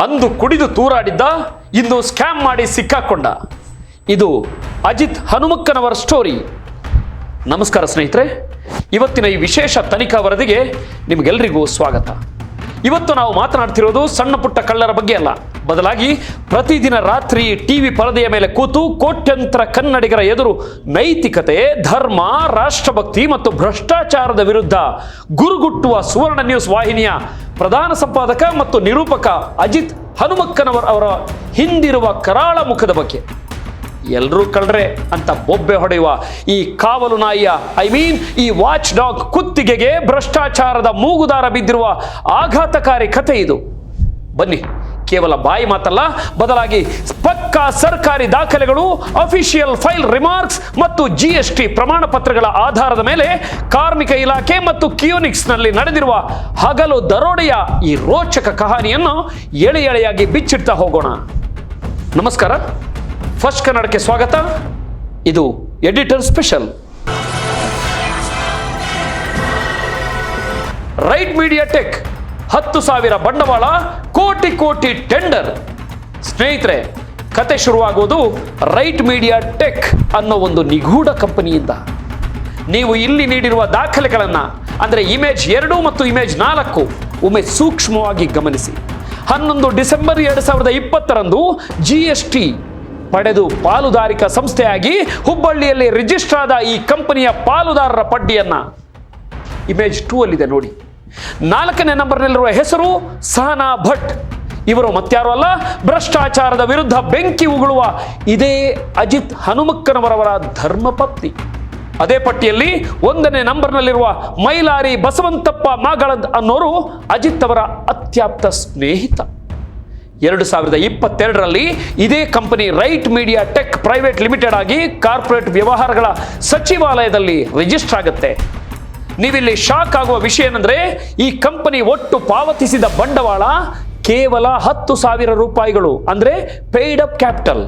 ಅಂದು ಕುಡಿದು ತೂರಾಡಿದ್ದ, ಇಂದು ಸ್ಕ್ಯಾಮ್ ಮಾಡಿ ಸಿಕ್ಕಾಕೊಂಡ. ಇದು ಅಜಿತ್ ಹನುಮಕ್ಕನವರ ಸ್ಟೋರಿ. ನಮಸ್ಕಾರ ಸ್ನೇಹಿತರೆ, ಇವತ್ತಿನ ಈ ವಿಶೇಷ ತನಿಖಾ ವರದಿಗೆ ನಿಮಗೆಲ್ಲರಿಗೂ ಸ್ವಾಗತ. ಇವತ್ತು ನಾವು ಮಾತನಾಡ್ತಿರೋದು ಸಣ್ಣ ಪುಟ್ಟ ಕಳ್ಳರ ಬಗ್ಗೆ ಅಲ್ಲ, ಬದಲಾಗಿ ಪ್ರತಿದಿನ ರಾತ್ರಿ ಟಿವಿ ಪರದೆಯ ಮೇಲೆ ಕೂತು ಕೋಟ್ಯಂತರ ಕನ್ನಡಿಗರ ಎದುರು ನೈತಿಕತೆ, ಧರ್ಮ, ರಾಷ್ಟ್ರಭಕ್ತಿ ಮತ್ತು ಭ್ರಷ್ಟಾಚಾರದ ವಿರುದ್ಧ ಗುರುಗುಟ್ಟುವ ಸುವರ್ಣ ನ್ಯೂಸ್ ವಾಹಿನಿಯ ಪ್ರಧಾನ ಸಂಪಾದಕ ಮತ್ತು ನಿರೂಪಕ ಅಜಿತ್ ಹನುಮಕ್ಕನವರ ಹಿಂದಿರುವ ಕರಾಳ ಮುಖದ ಬಗ್ಗೆ. ಎಲ್ಲರೂ ಕಳ್ರೆ ಅಂತ ಬೊಬ್ಬೆ ಹೊಡೆಯುವ ಈ ಕಾವಲು ನಾಯಿಯ ಈ ವಾಚ್ ಡಾಗ್ ಕುತ್ತಿಗೆಗೆ ಭ್ರಷ್ಟಾಚಾರದ ಮೂಗುದಾರ ಬಿದ್ದಿರುವ ಆಘಾತಕಾರಿ ಕಥೆ ಇದು. ಬನ್ನಿ, ಕೇವಲ ಬಾಯಿ ಮಾತಲ್ಲ, ಬದಲಾಗಿ ಪಕ್ಕಾ ಸರ್ಕಾರಿ ದಾಖಲೆಗಳು, ಅಫಿಷಿಯಲ್ ಫೈಲ್ ರಿಮಾರ್ಕ್ಸ್ ಮತ್ತು GST ಪ್ರಮಾಣ ಪತ್ರಗಳ ಆಧಾರದ ಮೇಲೆ ಕಾರ್ಮಿಕ ಇಲಾಖೆ ಮತ್ತು ಕಿಯೋನಿಕ್ಸ್ನಲ್ಲಿ ನಡೆದಿರುವ ಹಗಲು ದರೋಡೆಯ ಈ ರೋಚಕ ಕಹಾನಿಯನ್ನು ಎಳೆ ಎಳೆಯಾಗಿ ಬಿಚ್ಚಿಡ್ತಾ ಹೋಗೋಣ. ನಮಸ್ಕಾರ, ಫಸ್ಟ್ ಕನ್ನಡಕ್ಕೆ ಸ್ವಾಗತ. ಇದು editor special. Right media tech 10,000 ಬಂಡವಾಳ, ಕೋಟಿ ಕೋಟಿ ಟೆಂಡರ್. ಸ್ನೇಹಿತರೆ, ಕತೆ ಶುರುವಾಗುವುದು ರೈಟ್ ಮೀಡಿಯಾ ಟೆಕ್ ಅನ್ನೋ ಒಂದು ನಿಗೂಢ ಕಂಪನಿಯಿಂದ. ನೀವು ಇಲ್ಲಿ ನೀಡಿರುವ ದಾಖಲೆಗಳನ್ನು, ಅಂದರೆ ಇಮೇಜ್ 2 ಮತ್ತು ಇಮೇಜ್ 4 ಒಮ್ಮೆ ಸೂಕ್ಷ್ಮವಾಗಿ ಗಮನಿಸಿ. 11 ಡಿಸೆಂಬರ್ 2020 GST ಪಡೆದು ಪಾಲುದಾರಿಕಾ ಸಂಸ್ಥೆಯಾಗಿ ಹುಬ್ಬಳ್ಳಿಯಲ್ಲಿ ರಿಜಿಸ್ಟರ್ ಆದ ಈ ಕಂಪನಿಯ ಪಾಲುದಾರರ ಪಟ್ಟಿಯನ್ನ ಇಮೇಜ್ 2 ಅಲ್ಲಿದೆ ನೋಡಿ. 4ನೇ ನಂಬರ್ನಲ್ಲಿರುವ ಹೆಸರು ಸಹನಾ ಭಟ್. ಇವರು ಮತ್ಯಾರು ಅಲ್ಲ, ಭ್ರಷ್ಟಾಚಾರದ ವಿರುದ್ಧ ಬೆಂಕಿ ಉಗುಳುವ ಇದೇ ಅಜಿತ್ ಹನುಮಕ್ಕನವರವರ ಧರ್ಮಪತ್ನಿ. ಅದೇ ಪಟ್ಟಿಯಲ್ಲಿ 1ನೇ ನಂಬರ್ನಲ್ಲಿರುವ ಮೈಲಾರಿ ಬಸವಂತಪ್ಪ ಮಾಗಳದ್ ಅನ್ನೋರು ಅಜಿತ್ ಅವರ ಅತ್ಯಾಪ್ತ ಸ್ನೇಹಿತ. 2022ರಲ್ಲಿ ಇದೇ company right media tech private limited ಆಗಿ ಕಾರ್ಪೊರೇಟ್ ವ್ಯವಹಾರಗಳ ಸಚಿವಾಲಯದಲ್ಲಿ ರಿಜಿಸ್ಟರ್ ಆಗುತ್ತೆ. ನೀವಿಲ್ಲಿ ಶಾಕ್ ಆಗುವ ವಿಷಯ ಏನಂದ್ರೆ, ಈ ಕಂಪನಿ ಒಟ್ಟು ಪಾವತಿಸಿದ ಬಂಡವಾಳ ಕೇವಲ 10,000 ರೂಪಾಯಿಗಳು, ಅಂದ್ರೆ ಪೇಯ್ಡ್ ಅಪ್ ಕ್ಯಾಪಿಟಲ್.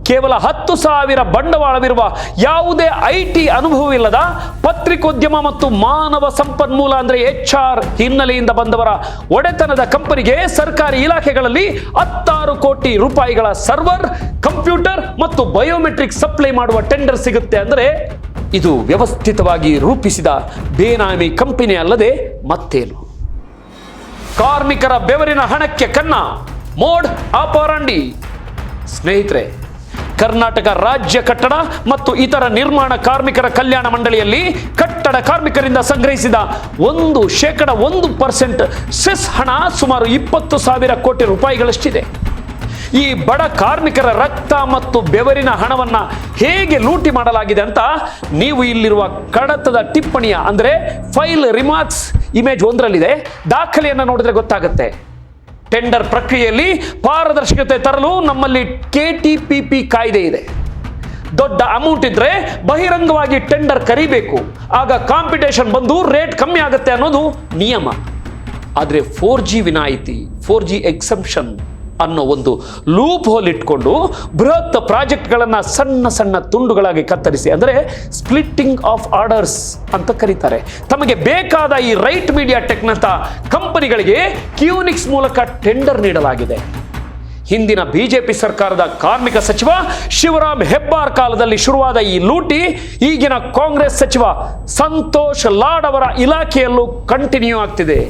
ಕೇವಲ 10,000 ಬಂಡವಾಳವಿರುವ ಯಾವುದೇ IT ಅನುಭವವಿಲ್ಲದ ಪತ್ರಿಕೋದ್ಯಮ ಮತ್ತು ಮಾನವ ಸಂಪನ್ಮೂಲ ಅಂದ್ರೆ HR ಹಿನ್ನೆಲೆಯಿಂದ ಬಂದವರ ಒಡೆತನದ ಕಂಪನಿಗೆ ಸರ್ಕಾರಿ ಇಲಾಖೆಗಳಲ್ಲಿ 16 ಕೋಟಿ ರೂಪಾಯಿಗಳ ಸರ್ವರ್, ಕಂಪ್ಯೂಟರ್ ಮತ್ತು ಬಯೋಮೆಟ್ರಿಕ್ ಸಪ್ಲೈ ಮಾಡುವ ಟೆಂಡರ್ ಸಿಗುತ್ತೆ. ಅಂದ್ರೆ ಇದು ವ್ಯವಸ್ಥಿತವಾಗಿ ರೂಪಿಸಿದ ಬೇನಾಮಿ ಕಂಪನಿ ಅಲ್ಲದೆ ಮತ್ತೇನು. ಕಾರ್ಮಿಕರ ಬೆವರಿನ ಹಣಕ್ಕೆ ಕನ್ನ, ಮೋಡ್ ಆಪರಂಡಿ. ಸ್ನೇಹಿತರೆ, ಕರ್ನಾಟಕ ರಾಜ್ಯ ಕಟ್ಟಡ ಮತ್ತು ಇತರ ನಿರ್ಮಾಣ ಕಾರ್ಮಿಕರ ಕಲ್ಯಾಣ ಮಂಡಳಿಯಲ್ಲಿ ಕಟ್ಟಡ ಕಾರ್ಮಿಕರಿಂದ ಸಂಗ್ರಹಿಸಿದ 1% ಸೆಸ್ ಹಣ ಸುಮಾರು 20,000 ಕೋಟಿ ರೂಪಾಯಿಗಳಷ್ಟಿದೆ. ಈ ಬಡ ಕಾರ್ಮಿಕರ ರಕ್ತ ಮತ್ತು ಬೆವರಿನ ಹಣವನ್ನ ಹೇಗೆ ಲೂಟಿ ಮಾಡಲಾಗಿದೆ ಅಂತ ನೀವು ಇಲ್ಲಿರುವ ಕಡತದ ಟಿಪ್ಪಣಿಯ, ಅಂದ್ರೆ ಫೈಲ್ ರಿಮಾರ್ಕ್ಸ್ ಇಮೇಜ್ 1ರಲ್ಲಿದೆ, ದಾಖಲೆಯನ್ನು ನೋಡಿದ್ರೆ ಗೊತ್ತಾಗುತ್ತೆ. ಟೆಂಡರ್ ಪ್ರಕ್ರಿಯೆಯಲ್ಲಿ ಪಾರದರ್ಶಕತೆ ತರಲು ನಮ್ಮಲ್ಲಿ KTPP ಕಾಯ್ದೆ ಇದೆ. ದೊಡ್ಡ ಅಮೌಂಟ್ ಇದ್ರೆ ಬಹಿರಂಗವಾಗಿ ಟೆಂಡರ್ ಕರೀಬೇಕು, ಆಗ ಕಾಂಪಿಟೇಷನ್ ಬಂದು ರೇಟ್ ಕಮ್ಮಿ ಆಗುತ್ತೆ ಅನ್ನೋದು ನಿಯಮ. ಆದರೆ 4G ವಿನಾಯಿತಿ, 4G ಎಕ್ಸೆಂಪ್ಷನ್ ಅನ್ನೋ ಒಂದು ಲೂಪ್ ಹೋಲ್ ಇಟ್ಕೊಂಡು ಬೃಹತ್ ಪ್ರಾಜೆಕ್ಟ್ಗಳನ್ನು ಸಣ್ಣ ಸಣ್ಣ ತುಂಡುಗಳಾಗಿ ಕತ್ತರಿಸಿ, ಅಂದರೆ ಸ್ಪ್ಲಿಟ್ಟಿಂಗ್ ಆಫ್ ಆರ್ಡರ್ಸ್ ಅಂತ ಕರೀತಾರೆ. ತಮಗೆ ಬೇಕಾದ ಈ ರೈಟ್ ಮೀಡಿಯಾ ಟೆಕ್ನಂತ ಕಂಪನಿಗಳಿಗೆ ಕಿಯೋನಿಕ್ಸ್ ಮೂಲಕ ಟೆಂಡರ್ ನೀಡಲಾಗಿದೆ. ಹಿಂದಿನ BJP ಸರ್ಕಾರದ ಕಾರ್ಮಿಕ ಸಚಿವ ಶಿವರಾಮ್ ಹೆಬ್ಬಾರ್ ಕಾಲದಲ್ಲಿ ಶುರುವಾದ ಈ ಲೂಟಿ ಈಗಿನ ಕಾಂಗ್ರೆಸ್ ಸಚಿವ ಸಂತೋಷ್ ಲಾಡ್ ಅವರ ಇಲಾಖೆಯಲ್ಲೂ ಕಂಟಿನ್ಯೂ ಆಗ್ತಿದೆ.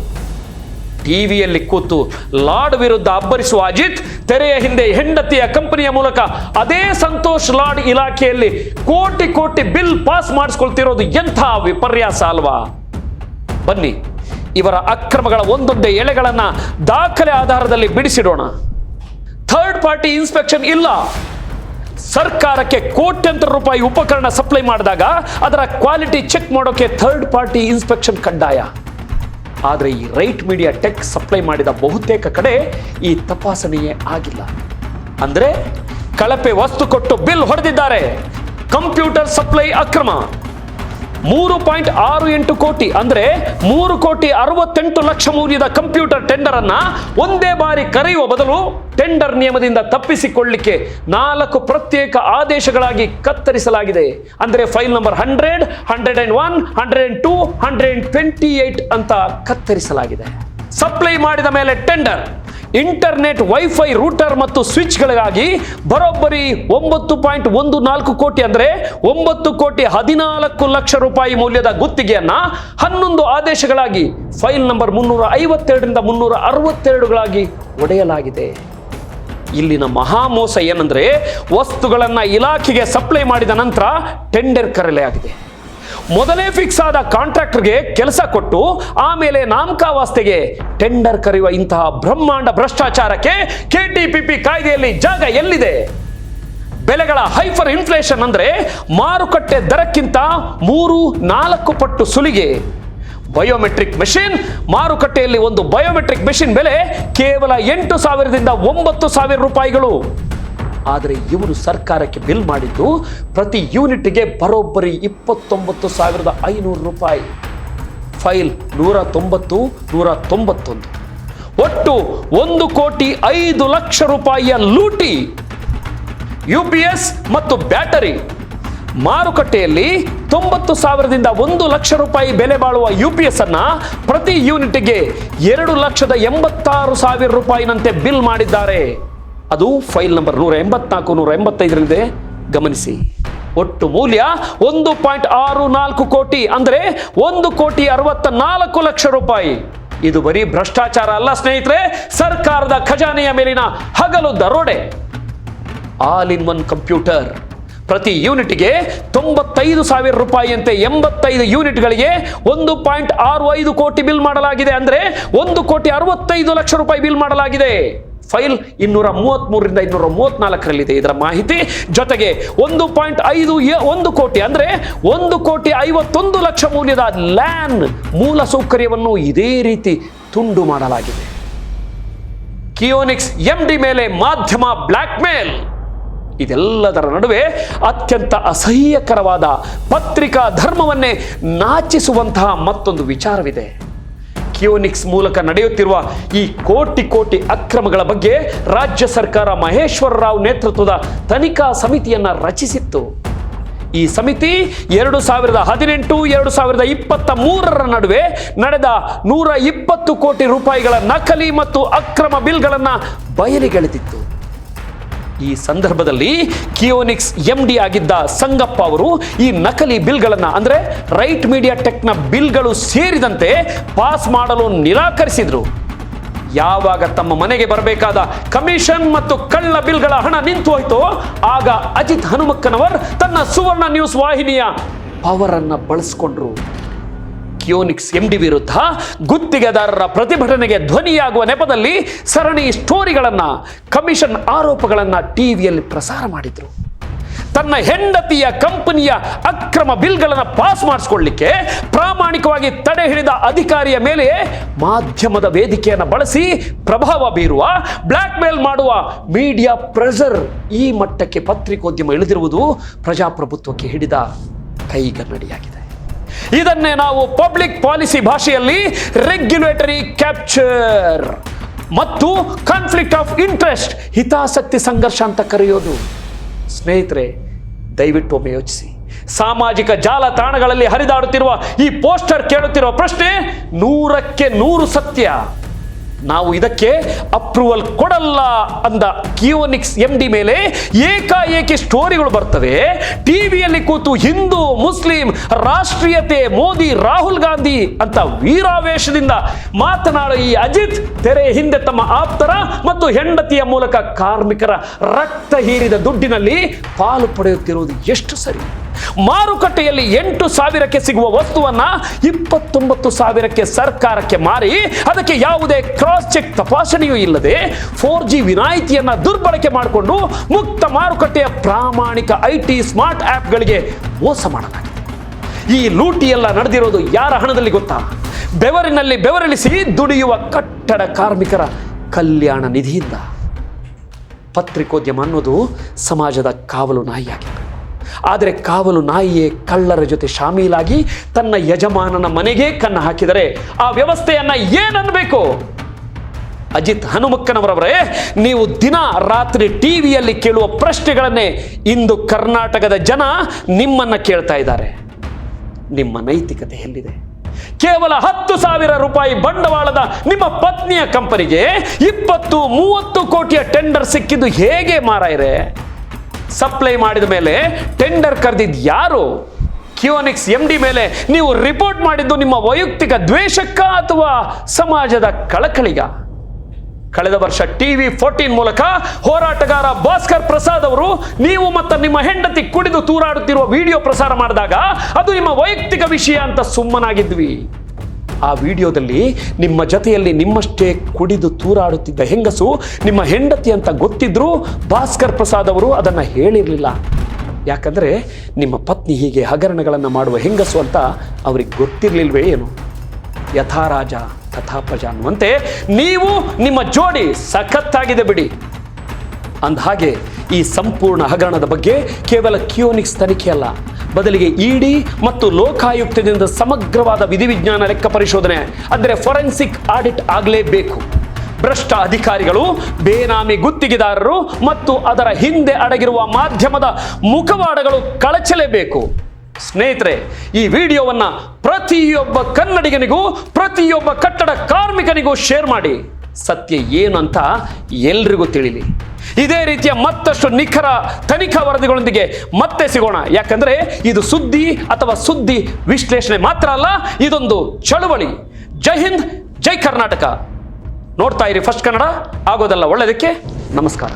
ಟಿವಿಯಲ್ಲಿ ಕೂತು ಲಾಡ್ ವಿರುದ್ಧ ಅಬ್ಬರಿಸುವ ಅಜಿತ್ ತೆರೆಯ ಹಿಂದೆ ಹೆಂಡತಿಯ ಕಂಪನಿಯ ಮೂಲಕ ಅದೇ ಸಂತೋಷ್ ಲಾಡ್ ಇಲಾಖೆಯಲ್ಲಿ ಕೋಟಿ ಕೋಟಿ ಬಿಲ್ ಪಾಸ್ ಮಾಡಿಸ್ಕೊಳ್ತಿರೋದು ಎಂಥ ವಿಪರ್ಯಾಸ ಅಲ್ವಾ? ಬನ್ನಿ, ಇವರ ಅಕ್ರಮಗಳ ಒಂದೊಂದೇ ಎಳೆಗಳನ್ನ ದಾಖಲೆ ಆಧಾರದಲ್ಲಿ ಬಿಡಿಸಿಡೋಣ. ಥರ್ಡ್ ಪಾರ್ಟಿ ಇನ್ಸ್ಪೆಕ್ಷನ್ ಇಲ್ಲ. ಸರ್ಕಾರಕ್ಕೆ ಕೋಟ್ಯಂತರ ರೂಪಾಯಿ ಉಪಕರಣ ಸಪ್ಲೈ ಮಾಡಿದಾಗ ಅದರ ಕ್ವಾಲಿಟಿ ಚೆಕ್ ಮಾಡೋಕೆ ಥರ್ಡ್ ಪಾರ್ಟಿ ಇನ್ಸ್ಪೆಕ್ಷನ್ ಕಡ್ಡಾಯ. ಆದರೆ ಈ ರೈಟ್ ಮೀಡಿಯಾ ಟೆಕ್ ಸಪ್ಲೈ ಮಾಡಿದ ಬಹುತೇಕ ಕಡೆ ಈ ತಪಾಸಣೆಯೇ ಆಗಿಲ್ಲ. ಅಂದರೆ ಕಳಪೆ ವಸ್ತು ಕೊಟ್ಟು ಬಿಲ್ ಹೊಡೆದಿದ್ದಾರೆ. ಕಂಪ್ಯೂಟರ್ ಸಪ್ಲೈ ಅಕ್ರಮ 3.68 ಕೋಟಿ, ಅಂದರೆ 3,68,00,000 ಮೌಲ್ಯದ ಕಂಪ್ಯೂಟರ್ ಟೆಂಡರ್ ಅನ್ನ ಒಂದೇ ಬಾರಿ ಕರೆಯುವ ಬದಲು ಟೆಂಡರ್ ನಿಯಮದಿಂದ ತಪ್ಪಿಸಿಕೊಳ್ಳಲಿಕ್ಕೆ 4 ಪ್ರತ್ಯೇಕ ಆದೇಶಗಳಾಗಿ ಕತ್ತರಿಸಲಾಗಿದೆ. ಅಂದರೆ ಫೈಲ್ ನಂಬರ್ 100, 101, 102, 128 ಅಂತ ಕತ್ತರಿಸಲಾಗಿದೆ. ಸಪ್ಲೈ ಮಾಡಿದ ಮೇಲೆ ಟೆಂಡರ್, ಇಂಟರ್ನೆಟ್ ವೈಫೈ ರೂಟರ್ ಮತ್ತು ಸ್ವಿಚ್ಗಳಿಗಾಗಿ ಬರೋಬ್ಬರಿ 9.14 ಕೋಟಿ ಅಂದರೆ 9,14,00,000 ರೂಪಾಯಿ ಮೌಲ್ಯದ ಗುತ್ತಿಗೆಯನ್ನ 11 ಆದೇಶಗಳಾಗಿ ಫೈಲ್ ನಂಬರ್ 352ರಿಂದ 362ಗಳಾಗಿ ಒಡೆಯಲಾಗಿದೆ. ಇಲ್ಲಿನ ಮಹಾಮೋಸ ಏನಂದ್ರೆ ವಸ್ತುಗಳನ್ನ ಇಲಾಖೆಗೆ ಸಪ್ಲೈ ಮಾಡಿದ ನಂತರ ಟೆಂಡರ್ ಕರೆಯಲಾಗಿದೆ. ಮೊದಲೇ ಫಿಕ್ಸ್ ಆದ ಕಾಂಟ್ರಾಕ್ಟರ್ಗೆ ಕೆಲಸ ಕೊಟ್ಟು ಆಮೇಲೆ ನಾಮಕಾವಾಸ್ತೆಗೆ ಟೆಂಡರ್ ಕರೆಯುವ ಇಂತಹ ಬ್ರಹ್ಮಾಂಡ ಭ್ರಷ್ಟಾಚಾರಕ್ಕೆ ಕೆಟಿಪಿಪಿ ಕಾಯ್ದೆಯಲ್ಲಿ ಜಾಗ ಎಲ್ಲಿದೆ? ಬೆಲೆಗಳ ಹೈಫರ್ ಇನ್ಫ್ಲೇಷನ್ ಅಂದ್ರೆ ಮಾರುಕಟ್ಟೆ ದರಕ್ಕಿಂತ 3-4 ಪಟ್ಟು ಸುಲಿಗೆ. ಬಯೋಮೆಟ್ರಿಕ್ ಮೆಷಿನ್ ಮಾರುಕಟ್ಟೆಯಲ್ಲಿ ಒಂದು ಬಯೋಮೆಟ್ರಿಕ್ ಮೆಷಿನ್ ಬೆಲೆ ಕೇವಲ 8,000ದಿಂದ 9,000 ರೂಪಾಯಿಗಳು. ಆದರೆ ಇವರು ಸರ್ಕಾರಕ್ಕೆ ಬಿಲ್ ಮಾಡಿದ್ದು ಪ್ರತಿ ಯೂನಿಟ್ಗೆ ಬರೋಬ್ಬರಿ 29,500 ರೂಪಾಯಿ. ಫೈಲ್ 190-191, ಒಟ್ಟು 1,05,00,000 ರೂಪಾಯಿಯ ಲೂಟಿ. UPS ಮತ್ತು ಬ್ಯಾಟರಿ ಮಾರುಕಟ್ಟೆಯಲ್ಲಿ 90,000ದಿಂದ 1,00,000 ರೂಪಾಯಿ ಬೆಲೆ ಬಾಳುವ UPS ಅನ್ನ ಪ್ರತಿ ಯೂನಿಟ್ಗೆ 2,86,000 ರೂಪಾಯಿನಂತೆ ಬಿಲ್ ಮಾಡಿದ್ದಾರೆ. ಅದು ಫೈಲ್ ನಂಬರ್ 184-185 ಗಮನಿಸಿ. ಒಟ್ಟು ಮೌಲ್ಯ 1.64 ಕೋಟಿ ಅಂದರೆ 1,64,00,000 ರೂಪಾಯಿ. ಇದು ಬರೀ ಭ್ರಷ್ಟಾಚಾರ ಅಲ್ಲ ಸ್ನೇಹಿತರೆ, ಸರ್ಕಾರದ ಖಜಾನೆಯ ಮೇಲಿನ ಹಗಲು ದರೋಡೆ. ಆಲ್ ಇನ್ ಒನ್ ಕಂಪ್ಯೂಟರ್ ಪ್ರತಿ ಯೂನಿಟ್ಗೆ 95,000 ರೂಪಾಯಿಯಂತೆ 85 ಯೂನಿಟ್ಗಳಿಗೆ 1.65 ಕೋಟಿ ಬಿಲ್ ಮಾಡಲಾಗಿದೆ. ಅಂದರೆ 1,65,00,000 ರೂಪಾಯಿ ಬಿಲ್ ಮಾಡಲಾಗಿದೆ. ಫೈಲ್ 233ರಿಂದ 234ರಲ್ಲಿದೆ ಇದರ ಮಾಹಿತಿ. ಜೊತೆಗೆ 1.51 ಕೋಟಿ ಅಂದರೆ 1,51,00,000 ಮೌಲ್ಯದ ಲ್ಯಾನ್ ಮೂಲ ಸೌಕರ್ಯವನ್ನು ಇದೇ ರೀತಿ ತುಂಡು ಮಾಡಲಾಗಿದೆ. ಕಿಯೋನಿಕ್ಸ್ MD ಮೇಲೆ ಮಾಧ್ಯಮ ಬ್ಲ್ಯಾಕ್ ಮೇಲ್. ಇದೆಲ್ಲದರ ನಡುವೆ ಅತ್ಯಂತ ಅಸಹ್ಯಕರವಾದ ಪತ್ರಿಕಾ ಧರ್ಮವನ್ನೇ ನಾಚಿಸುವಂತಹ ಮತ್ತೊಂದು ವಿಚಾರವಿದೆ. ಕಿಯೋನಿಕ್ಸ್ ಮೂಲಕ ನಡೆಯುತ್ತಿರುವ ಈ ಕೋಟಿ ಅಕ್ರಮಗಳ ಬಗ್ಗೆ ರಾಜ್ಯ ಸರ್ಕಾರ ಮಹೇಶ್ವರ ರಾವ್ ನೇತೃತ್ವದ ತನಿಖಾ ಸಮಿತಿಯನ್ನ ರಚಿಸಿತ್ತು. ಈ ಸಮಿತಿ 2018-2023 ನಡುವೆ ನಡೆದ 120 ಕೋಟಿ ರೂಪಾಯಿಗಳ ನಕಲಿ ಮತ್ತು ಅಕ್ರಮ ಬಿಲ್ಗಳನ್ನು ಬಯಲಿಗೆಳೆದಿತ್ತು. ಈ ಸಂದರ್ಭದಲ್ಲಿ ಕಿಯೋನಿಕ್ಸ್ MD ಆಗಿದ್ದ ಸಂಗಪ್ಪ ಅವರು ಈ ನಕಲಿ ಬಿಲ್ಗಳನ್ನು ಅಂದರೆ ರೈಟ್ ಮೀಡಿಯಾ ಟೆಕ್ನ ಬಿಲ್ಗಳು ಸೇರಿದಂತೆ ಪಾಸ್ ಮಾಡಲು ನಿರಾಕರಿಸಿದ್ರು. ಯಾವಾಗ ತಮ್ಮ ಮನೆಗೆ ಬರಬೇಕಾದ ಕಮಿಷನ್ ಮತ್ತು ಕಳ್ಳ ಬಿಲ್ಗಳ ಹಣ ನಿಂತು ಹೋಯಿತೋ ಆಗ ಅಜಿತ್ ಹನುಮಕ್ಕನವರ್ ತನ್ನ ಸುವರ್ಣ ನ್ಯೂಸ್ ವಾಹಿನಿಯ ಪವರ್ ಅನ್ನ ಬಳಸಿಕೊಂಡ್ರು. ಕಿಯೋನಿಕ್ಸ್ MD ವಿರುದ್ಧ ಗುತ್ತಿಗೆದಾರರ ಪ್ರತಿಭಟನೆಗೆ ಧ್ವನಿಯಾಗುವ ನೆಪದಲ್ಲಿ ಸರಣಿ ಸ್ಟೋರಿಗಳನ್ನ, ಕಮಿಷನ್ ಆರೋಪಗಳನ್ನ ಟಿವಿಯಲ್ಲಿ ಪ್ರಸಾರ ಮಾಡಿದ್ರು. ತನ್ನ ಹೆಂಡತಿಯ ಕಂಪನಿಯ ಅಕ್ರಮ ಬಿಲ್ಗಳನ್ನು ಪಾಸ್ ಮಾಡಿಸಿಕೊಳ್ಳಿಕ್ಕೆ ಪ್ರಾಮಾಣಿಕವಾಗಿ ತಡೆ ಹಿಡಿದ ಅಧಿಕಾರಿಯ ಮೇಲೆ ಮಾಧ್ಯಮದ ವೇದಿಕೆಯನ್ನು ಬಳಸಿ ಪ್ರಭಾವ ಬೀರುವ, ಬ್ಲ್ಯಾಕ್ ಮೇಲ್ ಮಾಡುವ ಮೀಡಿಯಾ ಪ್ರೆಷರ್ ಈ ಮಟ್ಟಕ್ಕೆ ಪತ್ರಿಕೋದ್ಯಮ ಇಳಿದಿರುವುದು ಪ್ರಜಾಪ್ರಭುತ್ವಕ್ಕೆ ಹಿಡಿದ ಕೈಗನ್ನಡಿಯಾಗಿದೆ. ಇದನ್ನೇ ನಾವು ಪಬ್ಲಿಕ್ ಪಾಲಿಸಿ ಭಾಷೆಯಲ್ಲಿ ರೆಗ್ಯುಲೇಟರಿ ಕ್ಯಾಪ್ಚರ್ ಮತ್ತು ಕಾನ್ಫ್ಲಿಕ್ಟ್ ಆಫ್ ಇಂಟ್ರೆಸ್ಟ್, ಹಿತಾಸಕ್ತಿ ಸಂಘರ್ಷ ಅಂತ ಕರೆಯೋದು. ಸ್ನೇಹಿತರೆ, ದಯವಿಟ್ಟು ಒಮ್ಮೆ ಯೋಚಿಸಿ. ಸಾಮಾಜಿಕ ಜಾಲತಾಣಗಳಲ್ಲಿ ಹರಿದಾಡುತ್ತಿರುವ ಈ ಪೋಸ್ಟರ್ ಕೇಳುತ್ತಿರುವ ಪ್ರಶ್ನೆ 100ಕ್ಕೆ 100 ಸತ್ಯ. ನಾವು ಇದಕ್ಕೆ ಅಪ್ರೂವಲ್ ಕೊಡಲ್ಲ ಅಂದ ಕಿಯೋನಿಕ್ಸ್ MD ಮೇಲೆ ಏಕಾಏಕಿ ಸ್ಟೋರಿಗಳು ಬರ್ತವೆ. ಟಿವಿಯಲ್ಲಿ ಕೂತು ಹಿಂದೂ, ಮುಸ್ಲಿಂ, ರಾಷ್ಟ್ರೀಯತೆ, ಮೋದಿ, ರಾಹುಲ್ ಗಾಂಧಿ ಅಂತ ವೀರಾವೇಶದಿಂದ ಮಾತನಾಡೋ ಈ ಅಜಿತ್ ತೆರೆ ಹಿಂದೆ ತಮ್ಮ ಆಪ್ತರ ಮತ್ತು ಹೆಂಡತಿಯ ಮೂಲಕ ಕಾರ್ಮಿಕರ ರಕ್ತ ಹೀರಿದ ದುಡ್ಡಿನಲ್ಲಿ ಪಾಲು ಪಡೆಯುತ್ತಿರುವುದು ಎಷ್ಟು ಸರಿ? ಮಾರುಕಟ್ಟೆಯಲ್ಲಿ 8,000ಕ್ಕೆ ಸಿಗುವ ವಸ್ತುವನ್ನ 29,000ಕ್ಕೆ ಸರ್ಕಾರಕ್ಕೆ ಮಾರಿ ಅದಕ್ಕೆ ಯಾವುದೇ ಕ್ರಾಸ್ ಚೆಕ್ ತಪಾಸಣೆಯೂ ಇಲ್ಲದೆ 4G ವಿನಾಯಿತಿಯನ್ನ ದುರ್ಬಳಕೆ ಮಾಡಿಕೊಂಡು ಮುಕ್ತ ಮಾರುಕಟ್ಟೆಯ ಪ್ರಾಮಾಣಿಕ IT ಸ್ಮಾರ್ಟ್ ಆ್ಯಪ್ಗಳಿಗೆ ಮೋಸ ಮಾಡಲಾಗಿದೆ. ಈ ಲೂಟಿಯೆಲ್ಲ ನಡೆದಿರೋದು ಯಾರ ಹಣದಲ್ಲಿ ಗೊತ್ತಾ? ಬೆವರಿನಲ್ಲಿ ಬೆವರಿಳಿಸಿ ದುಡಿಯುವ ಕಟ್ಟಡ ಕಾರ್ಮಿಕರ ಕಲ್ಯಾಣ ನಿಧಿಯಿಂದ. ಪತ್ರಿಕೋದ್ಯಮ ಅನ್ನೋದು ಸಮಾಜದ ಕಾವಲು ನಾಯಿಯಾಗಿದೆ. ಆದರೆ ಕಾವಲು ನಾಯಿಯೇ ಕಳ್ಳರ ಜೊತೆ ಶಾಮೀಲಾಗಿ ತನ್ನ ಯಜಮಾನನ ಮನೆಗೆ ಕನ್ನ ಹಾಕಿದರೆ ಆ ವ್ಯವಸ್ಥೆಯನ್ನ ಏನನ್ನಬೇಕು? ಅಜಿತ್ ಹನುಮಕ್ಕನವರವರೇ, ನೀವು ದಿನ ರಾತ್ರಿ ಟಿವಿಯಲ್ಲಿ ಕೇಳುವ ಪ್ರಶ್ನೆಗಳನ್ನೇ ಇಂದು ಕರ್ನಾಟಕದ ಜನ ನಿಮ್ಮನ್ನ ಕೇಳ್ತಾ ಇದ್ದಾರೆ. ನಿಮ್ಮ ನೈತಿಕತೆ ಎಲ್ಲಿದೆ? ಕೇವಲ 10,000 ರೂಪಾಯಿ ಬಂಡವಾಳದ ನಿಮ್ಮ ಪತ್ನಿಯ ಕಂಪನಿಗೆ 20-30 ಕೋಟಿಯ ಟೆಂಡರ್ ಸಿಕ್ಕಿದ್ದು ಹೇಗೆ ಮಾರಾಯರೆ? ಸಪ್ಲೈ ಮಾಡಿದ ಮೇಲೆ ಟೆಂಡರ್ ಕರೆದಿದ್ದು ಯಾರು? ಕಿಯೋನಿಕ್ಸ್ MD ಮೇಲೆ ನೀವು ರಿಪೋರ್ಟ್ ಮಾಡಿದ್ದು ನಿಮ್ಮ ವೈಯಕ್ತಿಕ ದ್ವೇಷಕ್ಕ ಅಥವಾ ಸಮಾಜದ ಕಳಕಳಿಗ? ಕಳೆದ ವರ್ಷ TV14 ಮೂಲಕ ಹೋರಾಟಗಾರ ಭಾಸ್ಕರ್ ಪ್ರಸಾದ್ ಅವರು ನೀವು ಮತ್ತು ನಿಮ್ಮ ಹೆಂಡತಿ ಕುಡಿದು ತೂರಾಡುತ್ತಿರುವ ವಿಡಿಯೋ ಪ್ರಸಾರ ಮಾಡಿದಾಗ ಅದು ನಿಮ್ಮ ವೈಯಕ್ತಿಕ ವಿಷಯ ಅಂತ ಸುಮ್ಮನಾಗಿದ್ವಿ. ಆ ವಿಡಿಯೋದಲ್ಲಿ ನಿಮ್ಮ ಜೊತೆಯಲ್ಲಿ ನಿಮ್ಮಷ್ಟೇ ಕುಡಿದು ತೂರಾಡುತ್ತಿದ್ದ ಹೆಂಗಸು ನಿಮ್ಮ ಹೆಂಡತಿ ಅಂತ ಗೊತ್ತಿದ್ರೂ ಭಾಸ್ಕರ್ ಪ್ರಸಾದ್ ಅವರು ಅದನ್ನು ಹೇಳಿರಲಿಲ್ಲ. ಯಾಕಂದರೆ ನಿಮ್ಮ ಪತ್ನಿ ಹೀಗೆ ಹಗರಣಗಳನ್ನು ಮಾಡುವ ಹೆಂಗಸು ಅಂತ ಅವ್ರಿಗೆ ಗೊತ್ತಿರಲಿಲ್ವೇ ಏನು? ಯಥಾ ರಾಜ ತಥಾ ಪ್ರಜಾ ಅನ್ನುವಂತೆ ನೀವು ನಿಮ್ಮ ಜೋಡಿ ಸಖತ್ತಾಗಿದೆ ಬಿಡಿ. ಅಂದಹಾಗೆ ಈ ಸಂಪೂರ್ಣ ಹಗರಣದ ಬಗ್ಗೆ ಕೇವಲ ಕಿಯೋನಿಕ್ಸ್ ತನಿಖೆ ಅಲ್ಲ, ಬದಲಿಗೆ ಇಡಿ ಮತ್ತು ಲೋಕಾಯುಕ್ತದಿಂದ ಸಮಗ್ರವಾದ ವಿಧಿವಿಜ್ಞಾನ ಲೆಕ್ಕ ಪರಿಶೋಧನೆ ಅಂದರೆ ಫೊರೆನ್ಸಿಕ್ ಆಡಿಟ್ ಆಗಲೇಬೇಕು. ಭ್ರಷ್ಟ ಅಧಿಕಾರಿಗಳು, ಬೇನಾಮಿ ಗುತ್ತಿಗೆದಾರರು ಮತ್ತು ಅದರ ಹಿಂದೆ ಅಡಗಿರುವ ಮಾಧ್ಯಮದ ಮುಖವಾಡಗಳು ಕಳಚಲೇಬೇಕು. ಸ್ನೇಹಿತರೆ, ಈ ವಿಡಿಯೋವನ್ನು ಪ್ರತಿಯೊಬ್ಬ ಕನ್ನಡಿಗನಿಗೂ ಪ್ರತಿಯೊಬ್ಬ ಕಟ್ಟಡ ಕಾರ್ಮಿಕನಿಗೂ ಶೇರ್ ಮಾಡಿ. ಸತ್ಯ ಏನು ಅಂತ ಎಲ್ರಿಗೂ ತಿಳಿಲಿ. ಇದೇ ರೀತಿಯ ಮತ್ತಷ್ಟು ನಿಖರ ತನಿಖಾ ವರದಿಗಳೊಂದಿಗೆ ಮತ್ತೆ ಸಿಗೋಣ. ಯಾಕಂದ್ರೆ ಇದು ಸುದ್ದಿ ಅಥವಾ ಸುದ್ದಿ ವಿಶ್ಲೇಷಣೆ ಮಾತ್ರ ಅಲ್ಲ, ಇದೊಂದು ಚಳುವಳಿ. ಜೈ ಹಿಂದ್, ಜೈ ಕರ್ನಾಟಕ. ನೋಡ್ತಾ ಇರಿ ಫಸ್ಟ್ ಕನ್ನಡ. ಆಗೋದಲ್ಲ ಒಳ್ಳೆಯದಕ್ಕೆ. ನಮಸ್ಕಾರ.